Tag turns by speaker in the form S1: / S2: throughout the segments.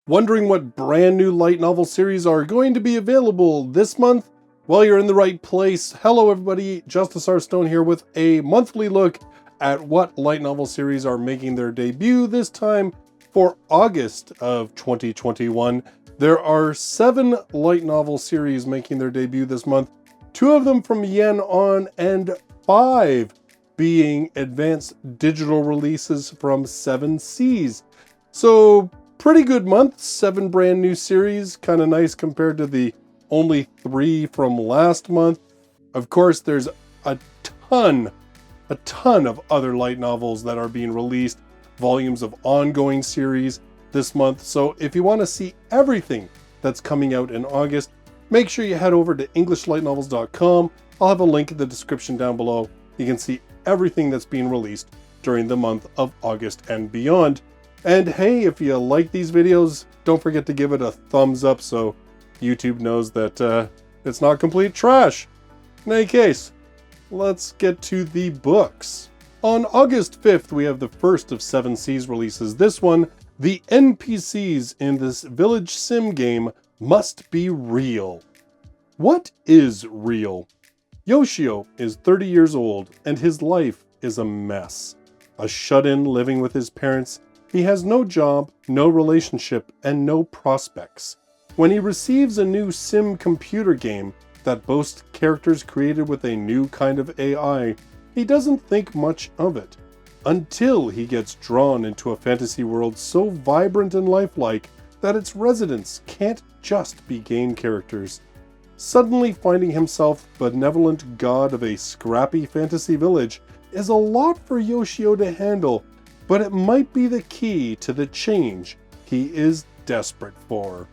S1: Wondering what brand new light novel series are going to be available this month? Well, you're in the right place. Hello everybody, Justus R here with a monthly look at what light novel series are making their debut this time for August of 2021. There are 7 light novel series making their debut this month, 2 of them from Yen On and 5 being advanced digital releases from 7Cs. So pretty good month, 7 brand new series, kind of nice compared to the only 3 from last month. Of course, there's a ton of other light novels that are being released, volumes of ongoing series this month. So if you want to see everything that's coming out in August, make sure you head over to EnglishLightNovels.com. I'll have a link in the description down below. You can see everything that's being released during the month of August and beyond. And hey, if you like these videos, don't forget to give it a thumbs up so YouTube knows that it's not complete trash. In any case, let's get to the books. On August 5th, we have the first of 7C's releases. This one, the NPCs in this village sim game must be real. What is real? Yoshio is 30 years old and his life is a mess. A shut-in living with his parents, he has no job, no relationship, and no prospects. When he receives a new sim computer game that boasts characters created with a new kind of AI, he doesn't think much of it, until he gets drawn into a fantasy world so vibrant and lifelike that its residents can't just be game characters. Suddenly finding himself benevolent god of a scrappy fantasy village is a lot for Yoshio to handle, but it might be the key to the change he is desperate for.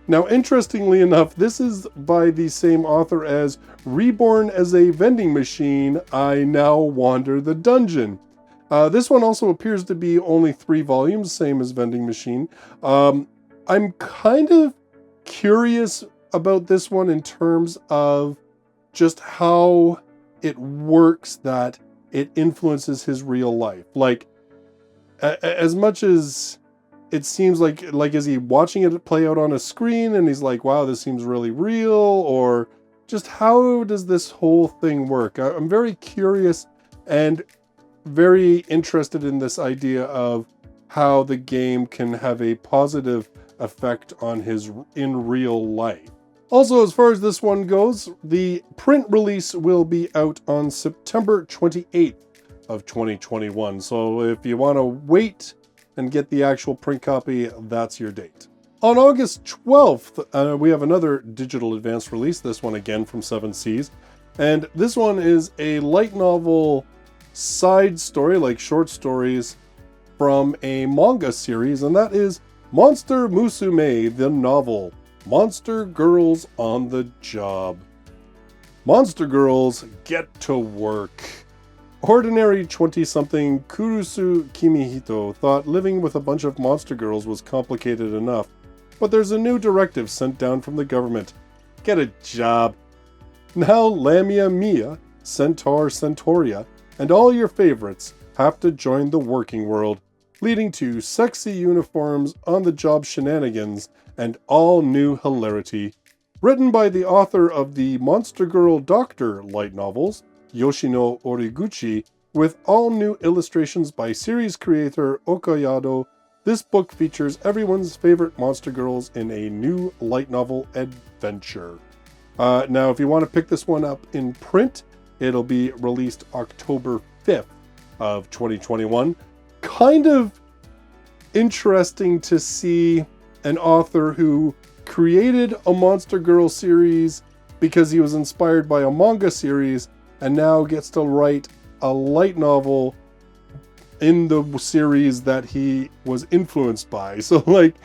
S1: Now, interestingly enough, this is by the same author as Reborn as a Vending Machine, I Now Wander the Dungeon. This one also appears to be only 3 volumes, same as Vending Machine. I'm kind of curious about this one in terms of just how it works, that it influences his real life. Like, as much as it seems like is he watching it play out on a screen and he's like, wow, this seems really real, or just how does this whole thing work? I'm very curious and very interested in this idea of how the game can have a positive effect on his in real life. Also, as far as this one goes, the print release will be out on September 28th of 2021. So if you want to wait and get the actual print copy, that's your date. On August 12th, we have another digital advanced release, this one again from 7Cs. And this one is a light novel side story, like short stories, from a manga series, and that is Monster Musume, the novel. Monster Girls on the Job. Monster Girls get to work. Ordinary 20-something Kurusu Kimihito thought living with a bunch of monster girls was complicated enough, but there's a new directive sent down from the government. Get a job. Now Lamia Mia, Centaur Centauria, and all your favorites have to join the working world, leading to sexy uniforms, on-the-job shenanigans, and all new hilarity. Written by the author of the Monster Girl Doctor light novels, Yoshino Origuchi, with all new illustrations by series creator Okayado, this book features everyone's favorite monster girls in a new light novel adventure. Now, if you want to pick this one up in print, it'll be released October 5th of 2021. Kind of interesting to see an author who created a Monster Girl series because he was inspired by a manga series and now gets to write a light novel in the series that he was influenced by. So like,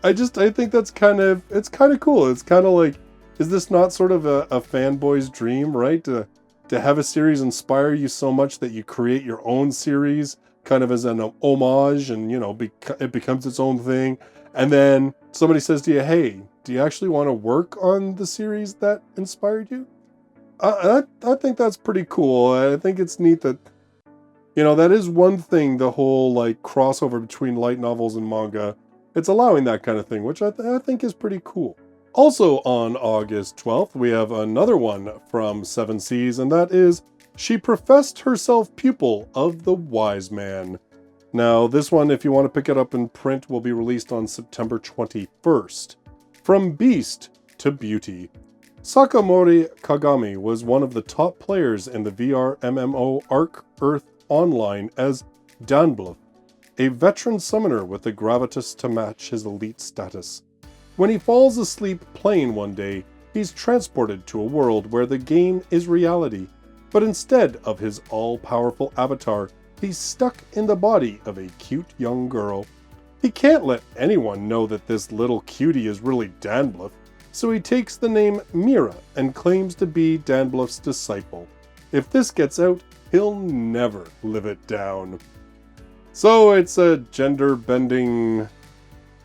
S1: I think that's it's kind of cool. It's kind of like, is this not sort of a fanboy's dream, right? To have a series inspire you so much that you create your own series kind of as an homage, and it becomes its own thing. And then somebody says to you, hey, do you actually want to work on the series that inspired you? I think that's pretty cool. I think it's neat that, that is one thing, the whole like crossover between light novels and manga. it's allowing that kind of thing, which I think is pretty cool. Also on August 12th, we have another one from 7 Seas, and that is She Professed Herself Pupil of the Wise Man. Now, this one, if you want to pick it up in print, will be released on September 21st. From Beast to Beauty. Sakamori Kagami was one of the top players in the VR MMO Arc Earth Online as Danbluff, a veteran summoner with the gravitas to match his elite status. When he falls asleep playing one day, he's transported to a world where the game is reality, but instead of his all-powerful avatar, he's stuck in the body of a cute young girl. He can't let anyone know that this little cutie is really Danbluff, so he takes the name Mira and claims to be Danbluff's disciple. If this gets out, he'll never live it down. So it's a gender-bending,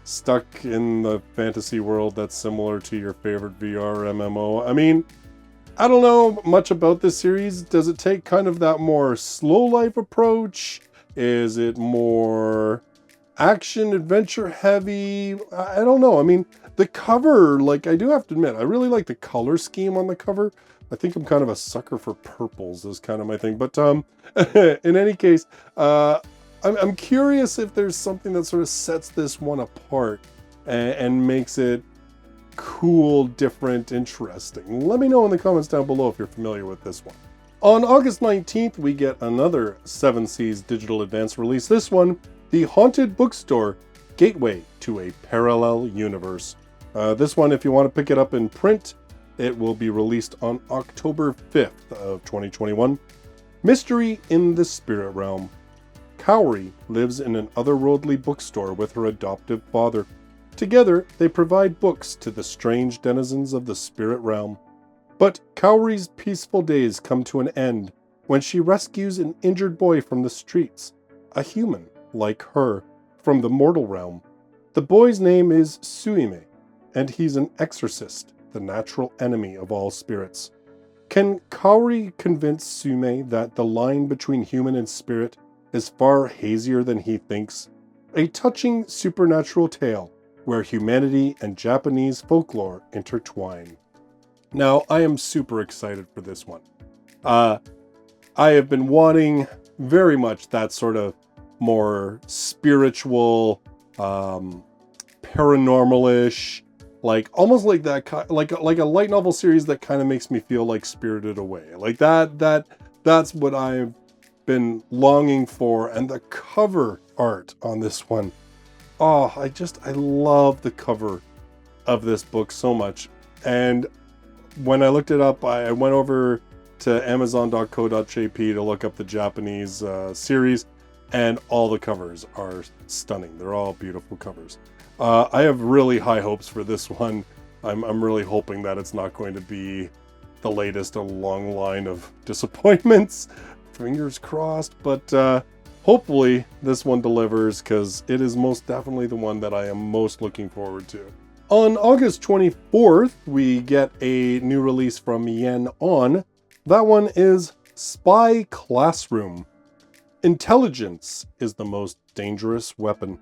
S1: stuck in the fantasy world that's similar to your favorite VR MMO. I mean, I don't know much about this series. Does it take kind of that more slow life approach? Is it more action, adventure heavy? I don't know. I mean, the cover, like, I do have to admit, I really like the color scheme on the cover. I think I'm kind of a sucker for purples is kind of my thing. But in any case, I'm curious if there's something that sort of sets this one apart and makes it cool, different, interesting. Let me know in the comments down below if you're familiar with this one. On August 19th, we get another 7 Seas digital advance release. This one, The Haunted Bookstore, Gateway to a Parallel Universe. This one, if you want to pick it up in print, it will be released on October 5th of 2021. Mystery in the Spirit Realm. Kaori lives in an otherworldly bookstore with her adoptive father. Together, they provide books to the strange denizens of the spirit realm. But Kaori's peaceful days come to an end when she rescues an injured boy from the streets, a human, like her, from the mortal realm. The boy's name is Suime, and he's an exorcist, the natural enemy of all spirits. Can Kaori convince Suime that the line between human and spirit is far hazier than he thinks? A touching supernatural tale where humanity and Japanese folklore intertwine. Now, I am super excited for this one. I have been wanting very much that sort of more spiritual, paranormal-ish, like almost like that, like a light novel series that kind of makes me feel like Spirited Away. Like that's what I've been longing for, and the cover art on this one. Oh, I love the cover of this book so much. And when I looked it up, I went over to amazon.co.jp to look up the Japanese series, and all the covers are stunning. They're all beautiful covers. I have really high hopes for this one. I'm really hoping that it's not going to be the latest in a long line of disappointments. Fingers crossed, but hopefully this one delivers, because it is most definitely the one that I am most looking forward to. On August 24th, we get a new release from Yen On. That one is Spy Classroom. Intelligence is the most dangerous weapon.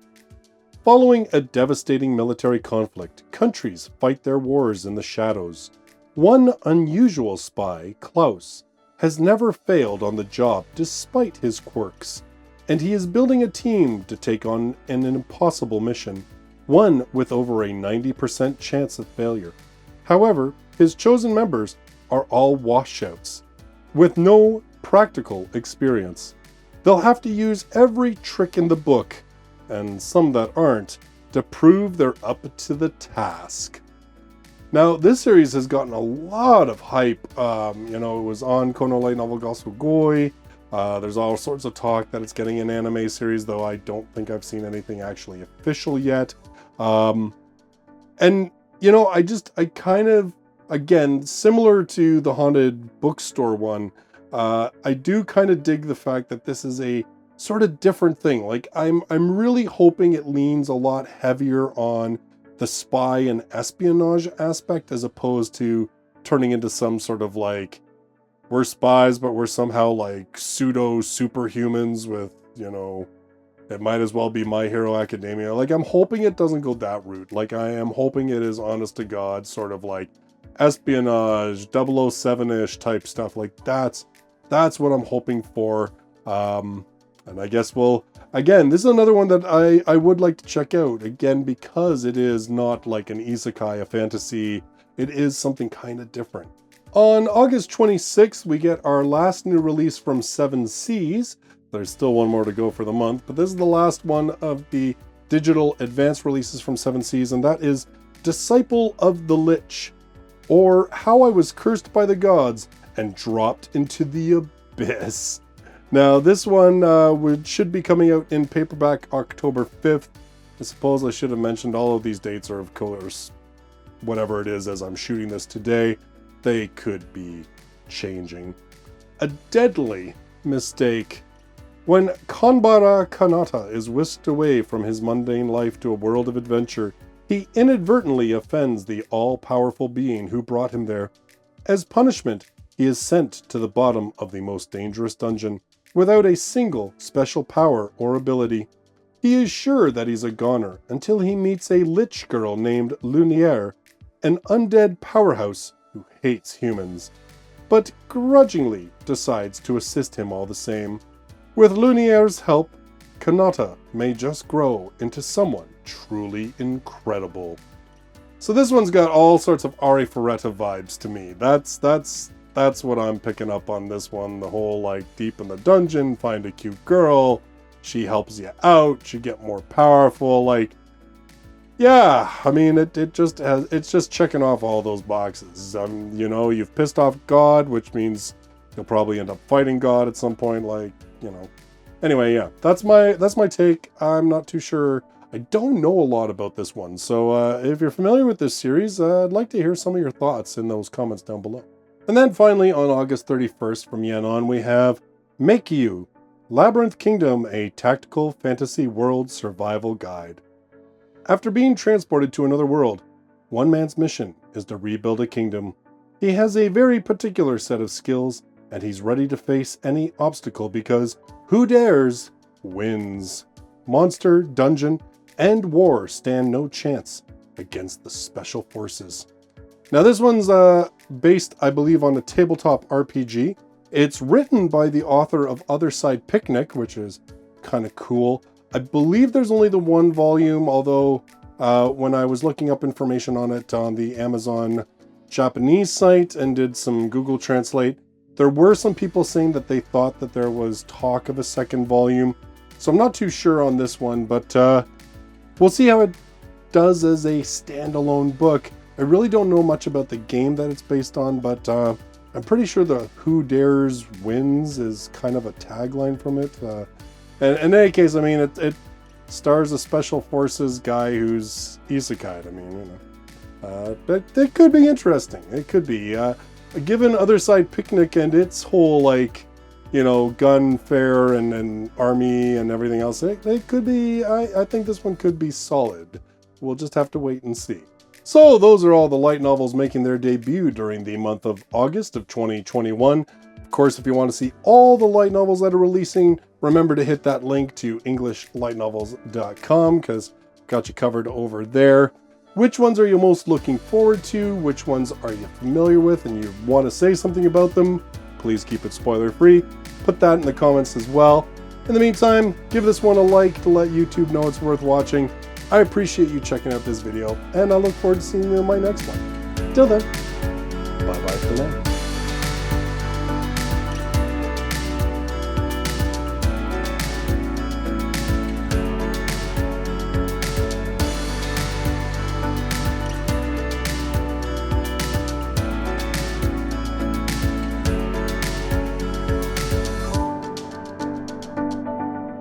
S1: Following a devastating military conflict, countries fight their wars in the shadows. One unusual spy, Klaus, has never failed on the job despite his quirks, and he is building a team to take on an impossible mission, one with over a 90% chance of failure. However, his chosen members are all washouts, with no practical experience. They'll have to use every trick in the book, and some that aren't, to prove they're up to the task. Now, this series has gotten a lot of hype. It was on Kono Light Novel ga Sugoi. There's all sorts of talk that it's getting an anime series, though I don't think I've seen anything actually official yet. I kind of, again, similar to the Haunted Bookstore one, I do kind of dig the fact that this is a sort of different thing. Like, I'm really hoping it leans a lot heavier on the spy and espionage aspect, as opposed to turning into some sort of like, we're spies, but we're somehow like pseudo superhumans with, It might as well be My Hero Academia. Like, I'm hoping it doesn't go that route. Like, I am hoping it is honest to God, sort of like espionage, 007-ish type stuff. Like, that's what I'm hoping for. And I guess again, this is another one that I would like to check out. Again, because it is not like an isekai, a fantasy. It is something kind of different. On August 26th, we get our last new release from 7Seas. There's still one more to go for the month, but this is the last one of the digital advanced releases from 7Seas, and that is Disciple of the Lich, or How I Was Cursed by the Gods and Dropped into the Abyss. Now, this one should be coming out in paperback October 5th. I suppose I should have mentioned all of these dates are, of course, whatever it is as I'm shooting this today. They could be changing. A deadly mistake. When Konbara Kanata is whisked away from his mundane life to a world of adventure, he inadvertently offends the all-powerful being who brought him there. As punishment, he is sent to the bottom of the most dangerous dungeon, without a single special power or ability. He is sure that he's a goner until he meets a lich girl named Lumiere, an undead powerhouse who hates humans, but grudgingly decides to assist him all the same. With Lumiere's help, Kanata may just grow into someone truly incredible. So this one's got all sorts of Ari Ferretta vibes to me. That's what I'm picking up on this one. The whole, like, deep in the dungeon, find a cute girl, she helps you out, you get more powerful, like, yeah, I mean, it's just checking off all those boxes. You know, you've pissed off God, which means you'll probably end up fighting God at some point, like, you know. Anyway, yeah, that's my take. I'm not too sure. I don't know a lot about this one, so if you're familiar with this series, I'd like to hear some of your thoughts in those comments down below. And then finally, on August 31st from Yen on, we have Meikyuu, Labyrinth Kingdom, a tactical fantasy world survival guide. After being transported to another world, one man's mission is to rebuild a kingdom. He has a very particular set of skills, and he's ready to face any obstacle because who dares wins. Monster, dungeon, and war stand no chance against the special forces. Now this one's based, I believe, on a tabletop RPG. It's written by the author of Other Side Picnic, which is kind of cool. I believe there's only the one volume, although when I was looking up information on it on the Amazon Japanese site and did some Google Translate, there were some people saying that they thought that there was talk of a second volume. So I'm not too sure on this one, but we'll see how it does as a standalone book. I really don't know much about the game that it's based on, but I'm pretty sure the who dares wins is kind of a tagline from it. And in any case, I mean, it stars a special forces guy who's isekai. I mean, you know, but it could be interesting. It could be. Given Other Side Picnic and its whole, like, you know, gun fair and army and everything else, it could be, I think this one could be solid. We'll just have to wait and see. So those are all the light novels making their debut during the month of August of 2021. Of course, if you want to see all the light novels that are releasing, remember to hit that link to EnglishLightNovels.com because I've got you covered over there. Which ones are you most looking forward to? Which ones are you familiar with and you want to say something about them? Please keep it spoiler free. Put that in the comments as well. In the meantime, give this one a like to let YouTube know it's worth watching. I appreciate you checking out this video, and I look forward to seeing you in my next one. Till then, bye-bye for now.